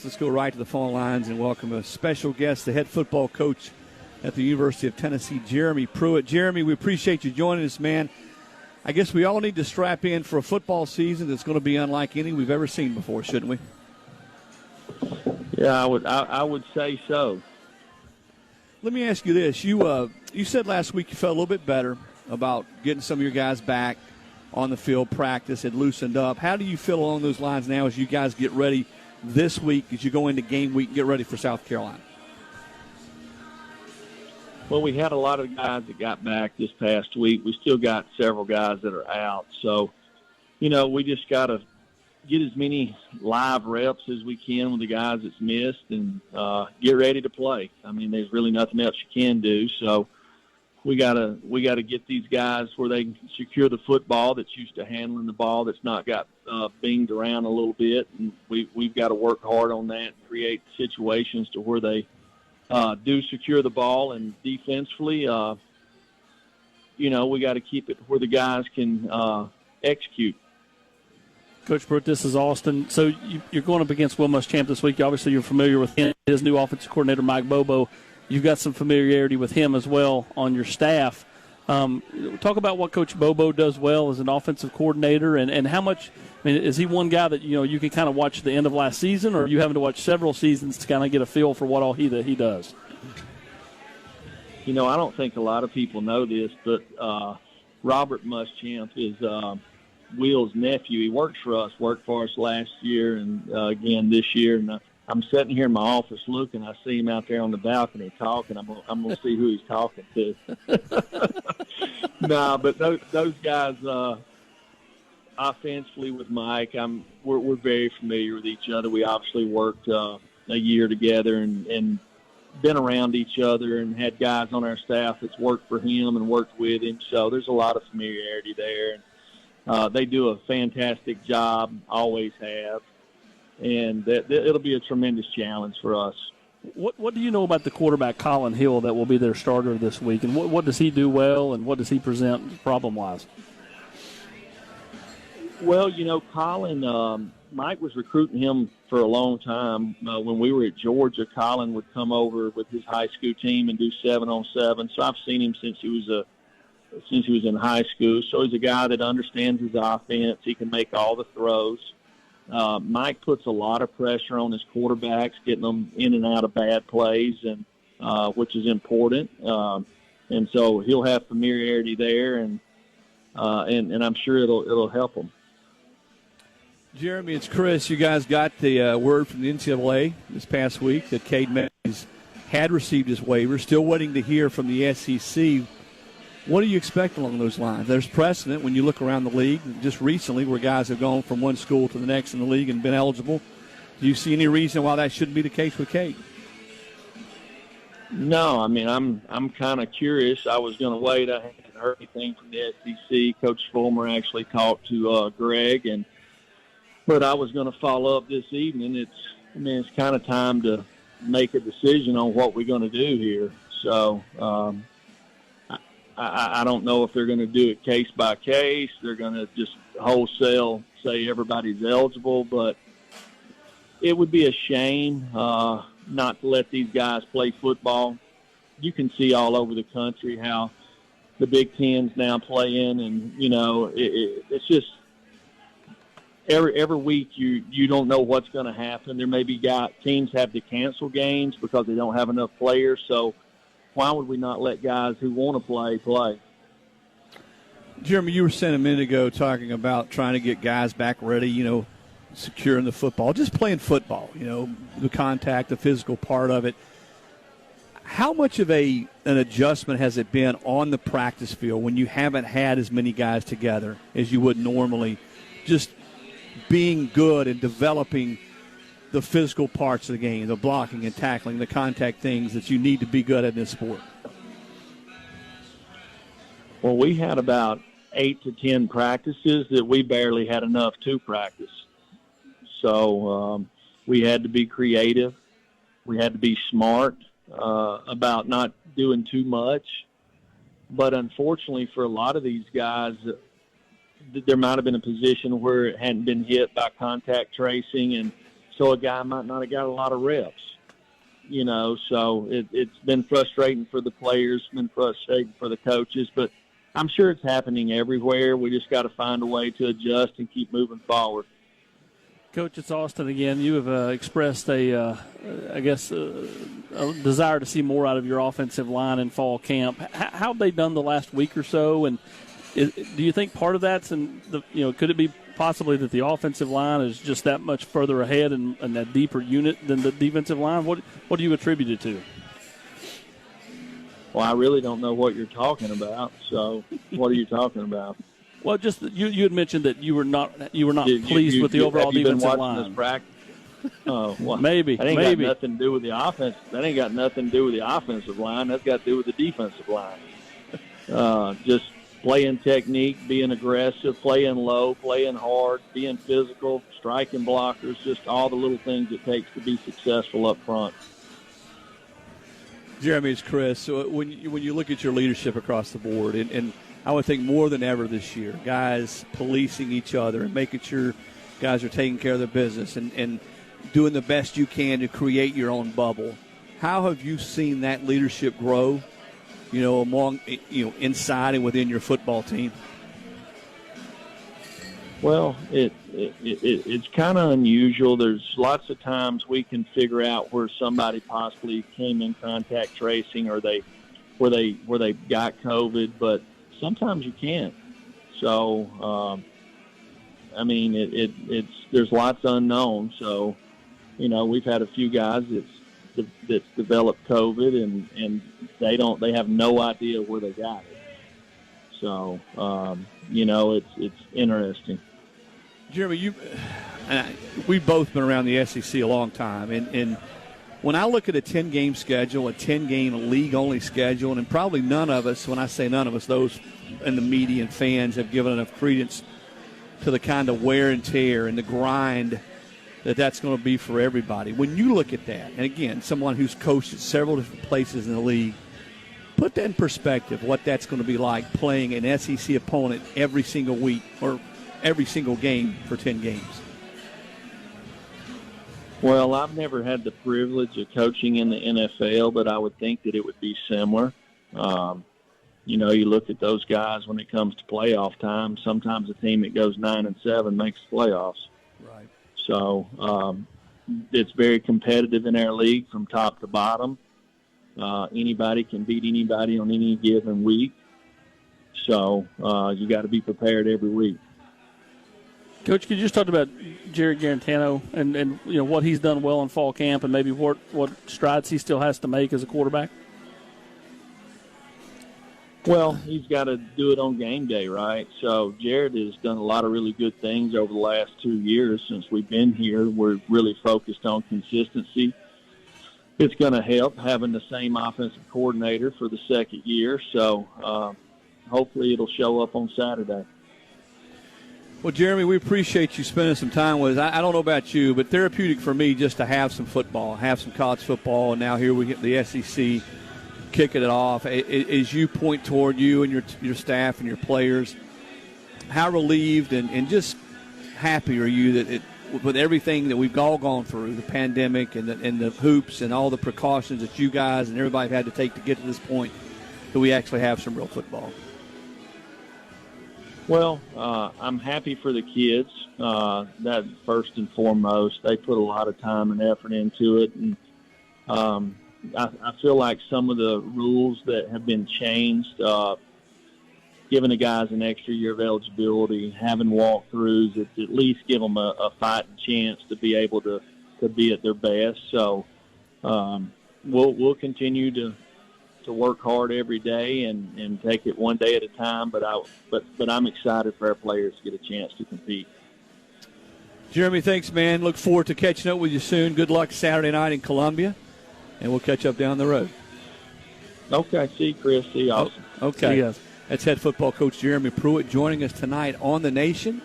Let's go right to the phone lines and welcome a special guest, the head football coach at the University of Tennessee, Jeremy Pruitt. Jeremy, we appreciate you joining us, man. I guess we all need to strap in for a football season that's going to be unlike any we've ever seen before, shouldn't we? Yeah, I would say so. Let me ask you this. You said last week you felt a little bit better about getting some of your guys back on the field. Practice had loosened up. How do you feel along those lines now as you guys get ready this week, as you go into game week and get ready for South Carolina? Well, we had a lot of guys that got back this past week. We still got several guys that are out. So, we just got to get as many live reps as we can with the guys that's missed and get ready to play. I mean, there's really nothing else you can do. So we gotta get these guys where they can secure the football that's used to handling the ball, that's not got binged around a little bit. And we've got to work hard on that and create situations to where they do secure the ball. And defensively, we got to keep it where the guys can execute. Coach Pruitt, this is Austin. So you're going up against Will Muschamp this week. Obviously, you're familiar with him, his new offensive coordinator, Mike Bobo. You've got some familiarity with him as well on your staff. Talk about what Coach Bobo does well as an offensive coordinator, and how much. I mean, is he one guy that you can kind of watch the end of last season, or are you having to watch several seasons to kind of get a feel for what all he does? I don't think a lot of people know this, but Robert Muschamp is Will's nephew. He worked for us last year and again this year. And I'm sitting here in my office looking. I see him out there on the balcony talking. I'm going to see who he's talking to. No, but those guys offensively with Mike, we're very familiar with each other. We obviously worked a year together and been around each other and had guys on our staff that's worked for him and worked with him. So there's a lot of familiarity there. They do a fantastic job, always have, and it'll be a tremendous challenge for us. What do you know about the quarterback, Colin Hill, that will be their starter this week, and what does he do well, and what does he present problem-wise? Well, Colin, Mike was recruiting him for a long time. When we were at Georgia, Colin would come over with his high school team and do 7-on-7. So I've seen him since he was in high school. So he's a guy that understands his offense. He can make all the throws. Mike puts a lot of pressure on his quarterbacks, getting them in and out of bad plays, and which is important. And so he'll have familiarity there, and I'm sure it'll help him. Jeremy, it's Chris. You guys got the word from the NCAA this past week that Cade Mays had received his waiver. Still waiting to hear from the SEC. What do you expect along those lines? There's precedent when you look around the league, just recently, where guys have gone from one school to the next in the league and been eligible. Do you see any reason why that shouldn't be the case with Cade? No, I mean, I'm kind of curious. I was going to wait. I hadn't heard anything from the SEC. Coach Fulmer actually talked to Greg, but I was going to follow up this evening. It's kind of time to make a decision on what we're going to do here. So I don't know if they're going to do it case by case. They're going to just wholesale say everybody's eligible, but it would be a shame not to let these guys play football. You can see all over the country how the Big Ten's now playing, and it's just every week you don't know what's going to happen. There may be teams have to cancel games because they don't have enough players. So why would we not let guys who want to play? Jeremy, you were saying a minute ago talking about trying to get guys back ready, securing the football, just playing football, the contact, the physical part of it. How much of an adjustment has it been on the practice field when you haven't had as many guys together as you would normally, just being good and developing the physical parts of the game, the blocking and tackling, the contact things that you need to be good at in this sport? Well, we had about 8 to 10 practices that we barely had enough to practice. So we had to be creative. We had to be smart about not doing too much. But unfortunately for a lot of these guys, there might have been a position where it hadn't been hit by contact tracing, and so a guy might not have got a lot of reps. So it's been frustrating for the players, been frustrating for the coaches, but I'm sure it's happening everywhere. We just got to find a way to adjust and keep moving forward. Coach, it's Austin again. You have expressed a desire to see more out of your offensive line in fall camp. How have they done the last week or so? And do you think part of that's could it be possibly that the offensive line is just that much further ahead and that deeper unit than the defensive line? What do you attribute it to? Well, I really don't know what you're talking about. So, what are you talking about? Well, just you had mentioned that you were not pleased with the overall defensive line. This practice? Oh, well, maybe. That ain't got nothing to do with the offense. That ain't got nothing to do with the offensive line. That's got to do with the defensive line. Just playing technique, being aggressive, playing low, playing hard, being physical, striking blockers, just all the little things it takes to be successful up front. Jeremy, it's Chris. So when you look at your leadership across the board, and I would think more than ever this year, guys policing each other and making sure guys are taking care of their business and doing the best you can to create your own bubble. How have you seen that leadership grow, among, inside and within your football team? Well, it's kind of unusual. There's lots of times we can figure out where somebody possibly came in contact tracing or where they got COVID, but sometimes you can't. So, there's lots unknown. So, we've had a few guys that's developed COVID and they have no idea where they got it. So, it's interesting. Jeremy, we've both been around the SEC a long time, and when I look at a 10-game schedule, a 10-game league-only schedule, and probably none of us, when I say none of us, those in the media and fans have given enough credence to the kind of wear and tear and the grind that's going to be for everybody. When you look at that, and again, someone who's coached at several different places in the league, put that in perspective, what that's going to be like playing an SEC opponent every single week or every single game for 10 games. Well, I've never had the privilege of coaching in the NFL, but I would think that it would be similar. You look at those guys when it comes to playoff time. Sometimes a team that goes 9-7 makes the playoffs. Right. So it's very competitive in our league from top to bottom. Anybody can beat anybody on any given week. So you got to be prepared every week. Coach, could you just talk about Jared Garantano and what he's done well in fall camp and maybe what strides he still has to make as a quarterback? Well, he's got to do it on game day, right? So Jared has done a lot of really good things over the last 2 years since we've been here. We're really focused on consistency. It's going to help having the same offensive coordinator for the second year. So hopefully it'll show up on Saturday. Well, Jeremy, we appreciate you spending some time with us. I don't know about you, but therapeutic for me just to have some football, have some college football, and now here we get the SEC kicking it off. As you point toward you and your staff and your players, how relieved and just happy are you that with everything that we've all gone through, the pandemic and the hoops and all the precautions that you guys and everybody have had to take to get to this point, that we actually have some real football? Well, I'm happy for the kids. That first and foremost, they put a lot of time and effort into it, and I feel like some of the rules that have been changed, giving the guys an extra year of eligibility, having walkthroughs, at least give them a fighting chance to be able to be at their best. So we'll continue to work hard every day and take it one day at a time. But I'm excited for our players to get a chance to compete. Jeremy, thanks, man. Look forward to catching up with you soon. Good luck Saturday night in Columbia, and we'll catch up down the road. Okay. See you, Chris. See you. Awesome. Okay. That's head football coach Jeremy Pruitt joining us tonight on The Nation.